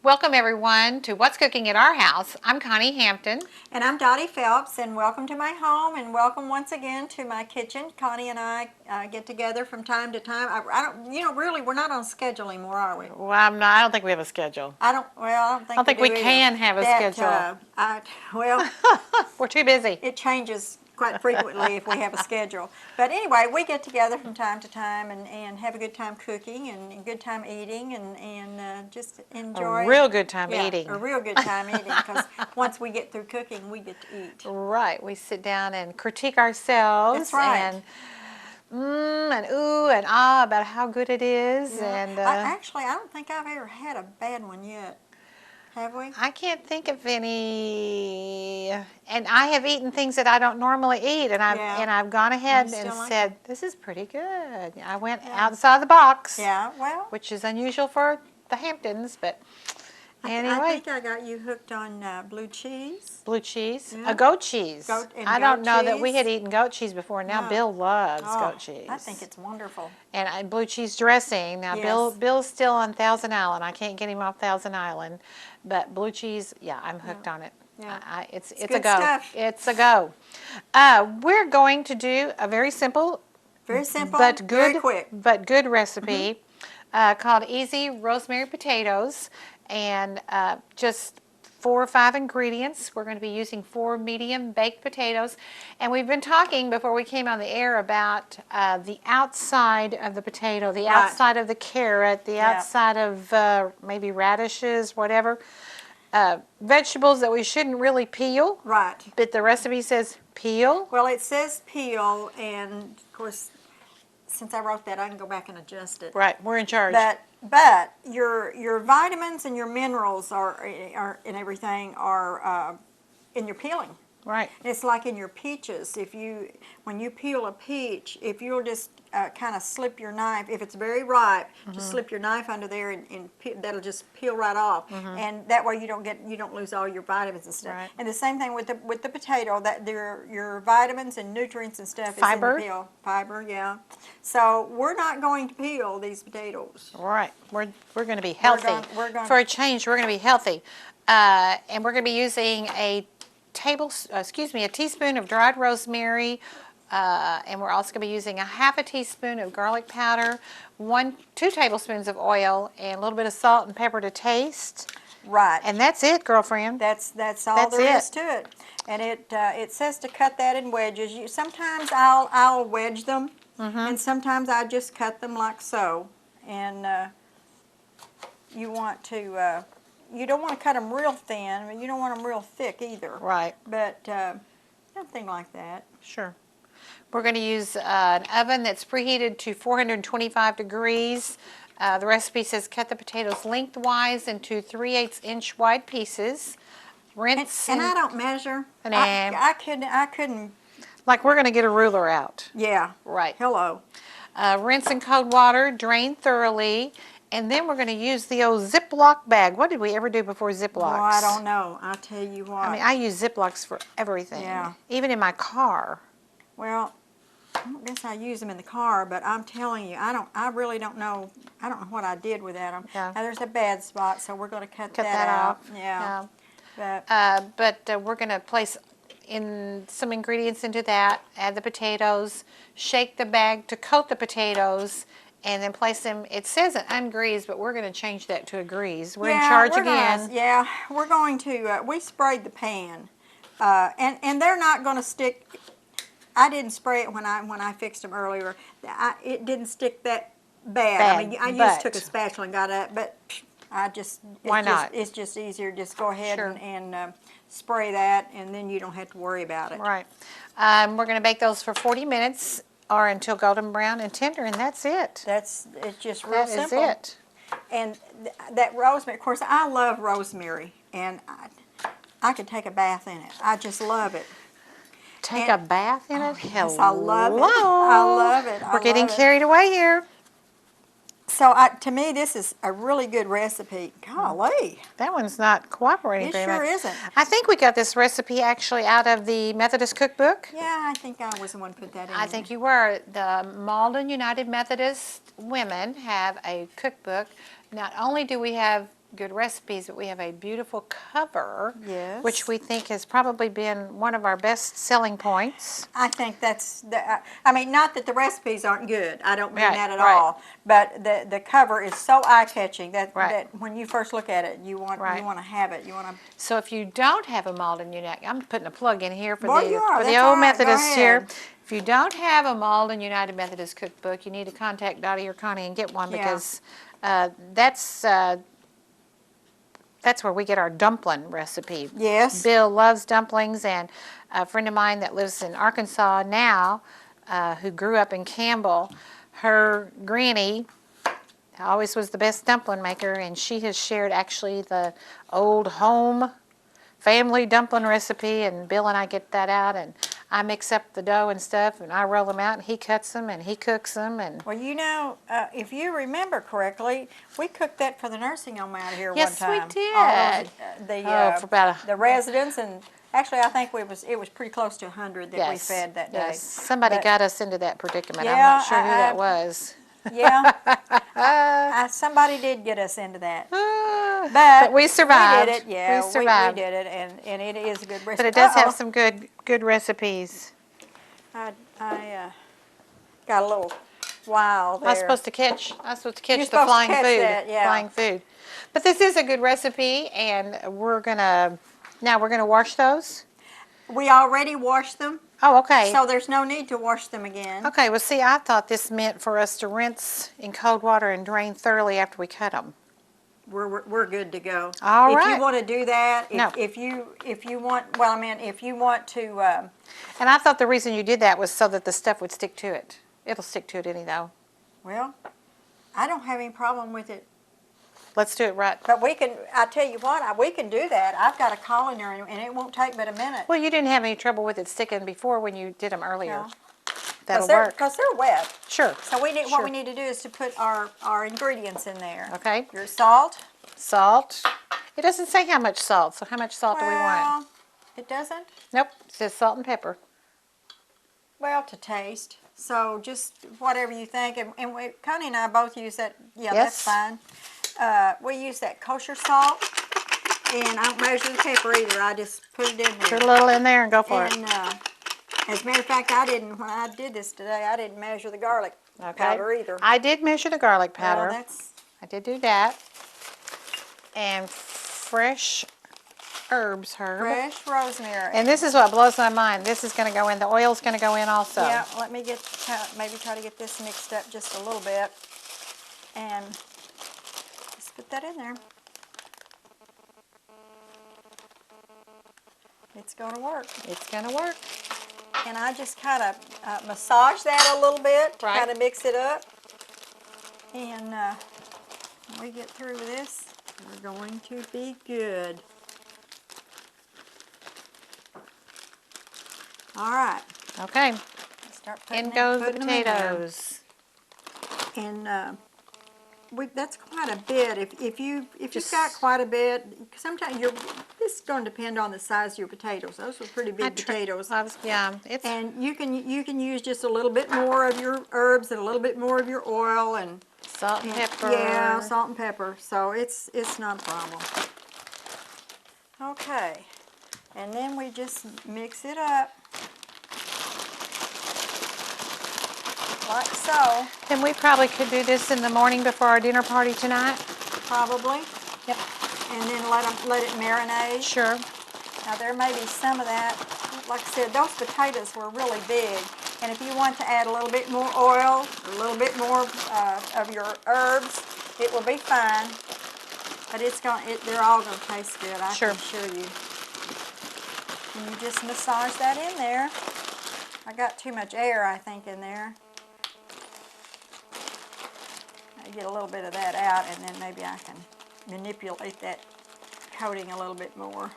Welcome everyone to What's Cooking at Our House. I'm Connie Hampton. And I'm Dottie Phelps, and welcome to my home, and welcome once again to my kitchen. Connie and I get together from time to time. I don't, really, we're not on schedule anymore, are we? Well, I don't think we have a schedule. I don't I don't think we we do can either. have a schedule. Well, We're too busy. it changes quite frequently if we have a schedule. But anyway, we get together from time to time and have a good time cooking and a good time eating and just enjoy. A real good time Yeah, eating. a real good time eating, because once we get through cooking, we get to eat. Right. We sit down and critique ourselves. That's right. And ooh and ah about how good it is. Yeah. And I don't think I've ever had a bad one yet. Have we? I can't think of any. And I have eaten things that I don't normally eat, and I've gone ahead and said, this is pretty good. I went outside the box. Yeah, well. Which is unusual for the Hamptons, but anyway. I think I got you hooked on blue cheese. Blue cheese? Yeah. A goat cheese. I don't know that we had eaten goat cheese before. Now Bill loves goat cheese. I think it's wonderful. And blue cheese dressing. Now Bill's still on Thousand Island. I can't get him off Thousand Island. But blue cheese, I'm hooked on it. Yeah. It's a go. Stuff. It's a go. We're going to do a very simple, but very quick, but good recipe called Easy Rosemary Potatoes, and just 4 or 5 ingredients. We're going to be using 4 medium baked potatoes, and we've been talking before we came on the air about the outside of the potato, the outside of the carrot, the outside of maybe radishes, whatever. Vegetables that we shouldn't really peel. Right. But the recipe says peel. Well, it says peel, and of course, since I wrote that, I can go back and adjust it. Right, we're in charge. But your vitamins and your minerals are and everything are in your peeling. Right. It's like in your peaches. When you peel a peach, if you'll just kind of slip your knife, if it's very ripe, just slip your knife under there and that'll just peel right off, and that way you don't lose all your vitamins and stuff. Right. And the same thing with the potato, that your vitamins and nutrients and stuff is in the peel. Fiber, yeah. So we're not going to peel these potatoes. Right. We're going to be healthy. For a change, we're going to be healthy, and we're going to be using a teaspoon of dried rosemary, and we're also going to be using a half a teaspoon of garlic powder, 2 tablespoons of oil, and a little bit of salt and pepper to taste. Right. And that's it, girlfriend. That's all there is to it. And it says to cut that in wedges. Sometimes I'll wedge them, and sometimes I just cut them like so. And you want to. You don't want to cut them real thin, but you don't want them real thick either. Right. But something like that. Sure. We're going to use an oven that's preheated to 425 degrees. The recipe says cut the potatoes lengthwise into 3/8 inch wide pieces. Rinse. And I don't measure. And I couldn't. Like we're going to get a ruler out. Yeah. Right. Hello. Rinse in cold water, drain thoroughly. And then we're going to use the old Ziploc bag. What did we ever do before Ziplocs? Oh, I don't know. I'll tell you what. I mean, I use Ziplocs for everything. Yeah. Even in my car. Well, I don't guess I use them in the car, but I'm telling you, I really don't know. I don't know what I did with that. Yeah. Now, there's a bad spot, so we're going to cut that out. off. Yeah. But we're going to place in some ingredients into that, add the potatoes, shake the bag to coat the potatoes, and then place them. It says it ungreased, but we're going to change that to a grease. We're in charge again. We're going to. We sprayed the pan, and they're not going to stick. I didn't spray it when I fixed them earlier. It didn't stick that bad. I mean, I just took a spatula and got it, but why not? It's just easier. Just go ahead and spray that, and then you don't have to worry about it. Right. We're going to bake those for 40 minutes. Or until golden brown and tender, and that's it. It's just real simple. That is it. And that rosemary, of course, I love rosemary, and I could take a bath in it. I just love it. Take a bath in it? Yes, I love it. I love it. We're getting carried away here. So to me, this is a really good recipe. Golly. That one's not cooperating very much. It sure isn't. I think we got this recipe actually out of the Methodist cookbook. Yeah, I think I was the one who put that in. I think you were. The Malden United Methodist women have a cookbook. Not only do we have good recipes, but we have a beautiful cover, Yes. which we think has probably been one of our best selling points. I think I mean, not that the recipes aren't good. I don't mean Right, that at right. all. But the cover is so eye-catching that, Right. that when you first look at it, you want Right. to have it. You want to. So if you don't have a Malden United, I'm putting a plug in here for Well, you are. for the That's all old right. Go Methodists here. ahead. If you don't have a Malden United Methodist cookbook, you need to contact Dottie or Connie and get one Yeah. because that's where we get our dumpling recipe. Yes. Bill loves dumplings, and a friend of mine that lives in Arkansas now, who grew up in Campbell, her granny always was the best dumpling maker, and she has shared actually the old home family dumpling recipe, and Bill and I get that out, and I mix up the dough and stuff, and I roll them out, and he cuts them, and he cooks them, and Well, you know, if you remember correctly, we cooked that for the nursing home out here yes, one time. we All did. those, For about the residents, and actually I think it was pretty close to 100 that we yes, fed that day. yes. Somebody But- got us into that predicament. I'm Yeah, not sure who that was. Yeah, somebody did get us into that. But we survived. We did it, yeah. We survived. We did it, and it is a good recipe. But it does have some good recipes. I got a little wow there. I was supposed to catch You're the supposed to flying catch food. that, yeah. Flying food. But this is a good recipe, and we're gonna wash those. We already washed them, Oh, okay. so there's no need to wash them again. Okay. Well, see, I thought this meant for us to rinse in cold water and drain thoroughly after we cut them. We're good to go. All If right. you want to do that, No. if you want, well, I mean, if you want to, And I thought the reason you did that was so that the stuff would stick to it. It'll stick to it anyhow. well, I don't have any problem with it. Let's do it right. But I tell you what, we can do that. I've got a colander, and it won't take but a minute. Well, you didn't have any trouble with it sticking before when you did them earlier. No. That'll work. Because they're wet. Sure. So what Sure. we need to do is to put our ingredients in there. Okay. Your salt. Salt. It doesn't say how much salt, so how much salt do we want? Well, it doesn't. Nope, it says salt and pepper. Well, to taste. So just whatever you think. And Connie and I both use that. Yeah, Yes. that's fine. We use that kosher salt. And I don't measure the pepper either. I just put it in there. Put a little in there and go for it. And as a matter of fact, when I did this today, I didn't measure the garlic Okay. powder either. I did measure the garlic Well, powder. I did do that. And fresh herbs, Herb. fresh rosemary. And this is what blows my mind. This is going to go in. The oil's going to go in also. Yeah, let me maybe try to get this mixed up just a little bit. And just put that in there. It's going to work. It's going to work. And I just kind of massage that a little bit, Right. kind of mix it up. And when we get through with this, we're going to be good. All right. Okay. Start putting In goes the putting them in there. potatoes. And that's quite a bit. If you've Just- got quite a bit, sometimes this is going to depend on the size of your potatoes. Those are pretty big potatoes. Yeah, it's And you can use just a little bit more of your herbs and a little bit more of your oil and salt and pepper. yeah, salt and pepper. So it's not a problem. Okay, and then we just mix it up like so. Then we probably could do this in the morning before our dinner party tonight. Probably. Yep. And then let it marinate. Sure. Now there may be some of that. Like I said, those potatoes were really big. And if you want to add a little bit more oil, a little bit more of your herbs, it will be fine. But they're all going to taste good, I Sure. can assure you. And you just massage that in there. I got too much air, I think, in there. I get a little bit of that out, and then maybe I can manipulate that coating a little bit more.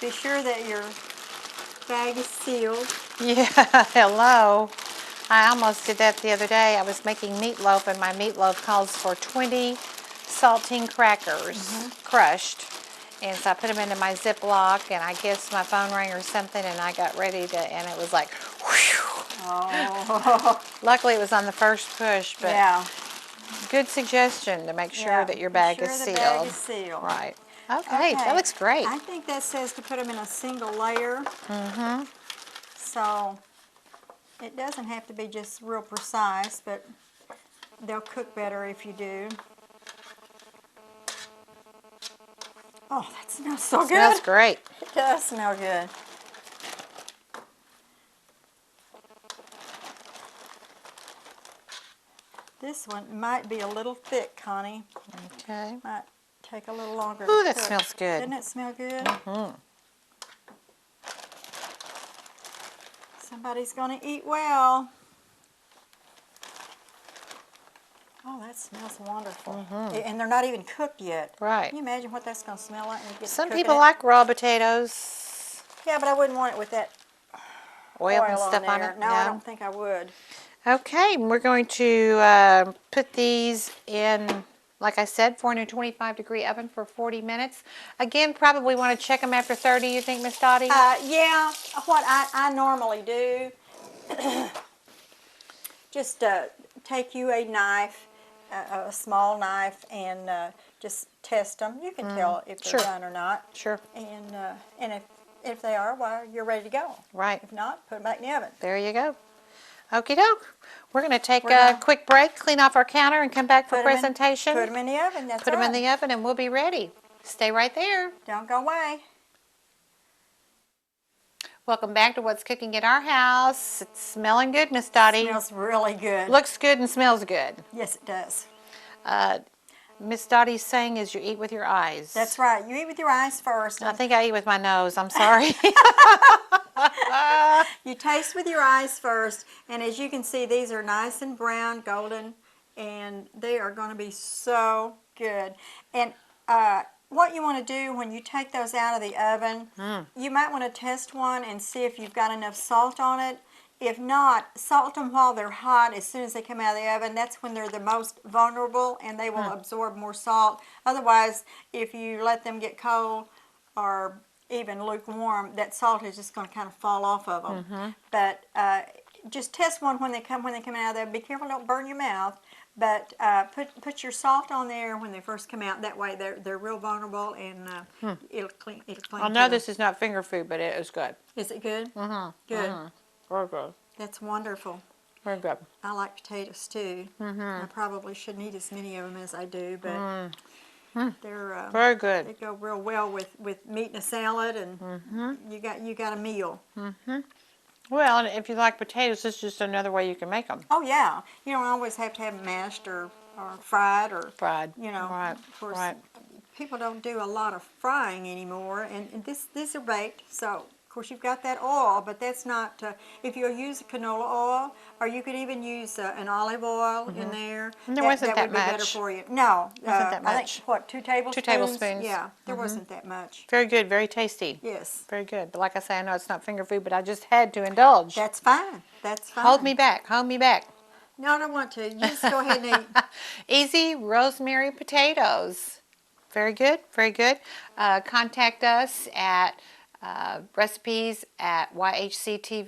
Be sure that your bag is sealed. Yeah, hello. I almost did that the other day. I was making meatloaf, and my meatloaf calls for 20 saltine crackers, crushed. And so I put them into my Ziploc, and I guess my phone rang or something, and I got ready to, and it was like, whew. Oh, Luckily it was on the first push, but yeah. Good suggestion to make sure Yeah, that your be bag sure is the sealed. bag is sealed. Right. Okay, that looks great. I think that says to put them in a single layer. Mm-hmm. So it doesn't have to be just real precise, but they'll cook better if you do. Oh, that smells so good. Smells great. It does smell good. This one might be a little thick, Connie. Okay. Might take a little longer Ooh, to that cook. smells good. Doesn't it smell good? Mm-hmm. Somebody's going to eat well. Oh, that smells wonderful. And they're not even cooked yet. Right. Can you imagine what that's going to smell like when you get to Some cooking people it? like raw potatoes. Yeah, but I wouldn't want it with that Oil and on stuff there. on it. No, I don't think I would. Okay, we're going to put these in, like I said, 425-degree oven for 40 minutes. Again, probably want to check them after 30, you think, Miss Dottie? Yeah, what I normally do, just take you a knife, a small knife, and just test them. You can tell if they're Sure. done or not. Sure. And if they are, well, you're ready to go. Right. If not, put them back in the oven. There you go. Okie doke. We're going to take We're a gonna quick break, clean off our counter, and come back for Put 'em in- presentation. Put them in the oven. That's Put them in right. the oven, and we'll be ready. Stay right there. Don't go away. Welcome back to What's Cooking at Our House. It's smelling good, Miss Dottie. Smells really good. Looks good and smells good. Yes, it does. Miss Dottie's saying is you eat with your eyes. That's right. You eat with your eyes first. I think I eat with my nose. I'm sorry. You taste with your eyes first, and as you can see, these are nice and brown, golden, and they are going to be so good. And what you want to do when you take those out of the oven, you might want to test one and see if you've got enough salt on it. If not, salt them while they're hot. As soon as they come out of the oven, that's when they're the most vulnerable, and they will absorb more salt. Otherwise, if you let them get cold or even lukewarm, that salt is just going to kind of fall off of them. But just test one when they come out of there. Be careful, don't burn your mouth. But put your salt on there when they first come out. That way, they're real vulnerable, and it'll clean. I know this is not finger food, but it is good. Is it good? Good. Very good. That's wonderful. Very good. I like potatoes too. I probably shouldn't eat as many of them as I do, but they're Very good. they go real well with meat and a salad, and you got a meal. Well, and if you like potatoes, this is just another way you can make them. Oh yeah, you don't always have to have them mashed or fried or Fried. you know. Right. Of course, Right. people don't do a lot of frying anymore, and these are baked, so. Of course, you've got that oil, but that's not, if you'll use canola oil, or you could even use an olive oil in there. And there wasn't that would be better much. for you. No. Wasn't that I much. think, what, 2 tablespoons? 2 tablespoons. Yeah, there wasn't that much. Very good. Very tasty. Yes. Very good. But like I say, I know it's not finger food, but I just had to indulge. That's fine. That's fine. Hold me back. Hold me back. No, I don't want to. You just go ahead and eat. Easy rosemary potatoes. Very good. Very good. Contact us at recipes at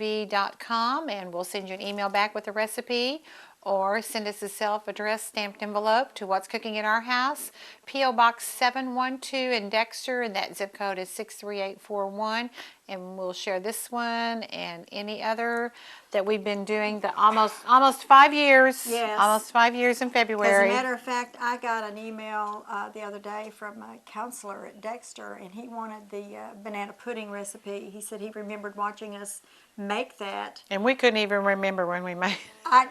YHCtv.com, and we'll send you an email back with the recipe, or send us a self-addressed stamped envelope to What's Cooking at Our House, P.O. Box 712 in Dexter, and that zip code is 63841. And we'll share this one and any other that we've been doing the almost 5 years. Yes. Almost 5 years in As February. a matter of fact, I got an email the other day from a counselor at Dexter, and he wanted the banana pudding recipe. He said he remembered watching us make that. And we couldn't even remember when we made I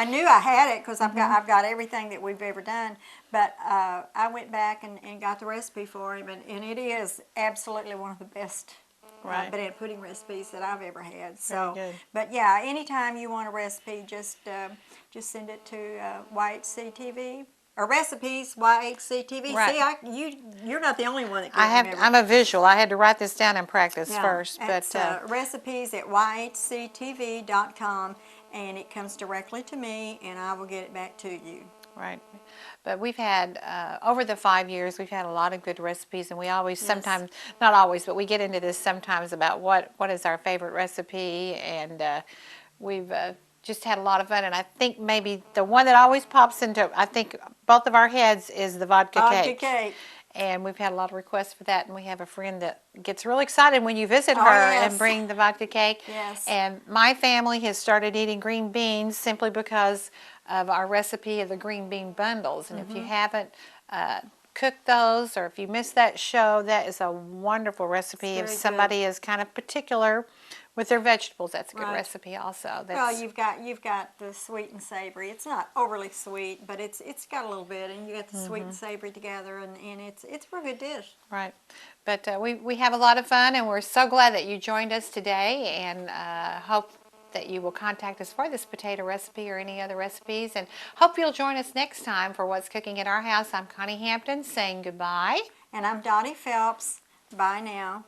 knew I had it because I've got everything that we've ever done, but I went back and got the recipe for him, and it is absolutely one of the best Right. banana pudding recipes that I've ever had. So, Very good. but yeah, anytime you want a recipe, just send it to YHCtv. Or recipes, YHCtv. Right. See, you're not the only one that can remember. I'm a visual. I had to write this down and practice Yeah, first. it's, But recipes at YHCtv.com, and it comes directly to me, and I will get it back to you. right. But we've had, over the 5 years, we've had a lot of good recipes, and we always sometimes, not always, but we get into this sometimes about what is our favorite recipe, and we've just had a lot of fun, and I think maybe the one that always pops into, I think, both of our heads is the vodka cake. Vodka cake. And we've had a lot of requests for that, and we have a friend that gets really excited when you visit Oh, her yes. and bring the vodka cake. Yes. And my family has started eating green beans simply because of our recipe of the green bean bundles. And if you haven't cooked those, or if you missed that show, that is a wonderful recipe. If very somebody is kind of particular with their vegetables, that's a good Right. recipe also. Well, you've got the sweet and savory. It's not overly sweet, but it's got a little bit, and you got the sweet and savory together, and it's a real good dish. Right. But we have a lot of fun, and we're so glad that you joined us today, and hope that you will contact us for this potato recipe or any other recipes, and hope you'll join us next time for What's Cooking at Our House. I'm Connie Hampton saying goodbye. And I'm Dottie Phelps. Bye now.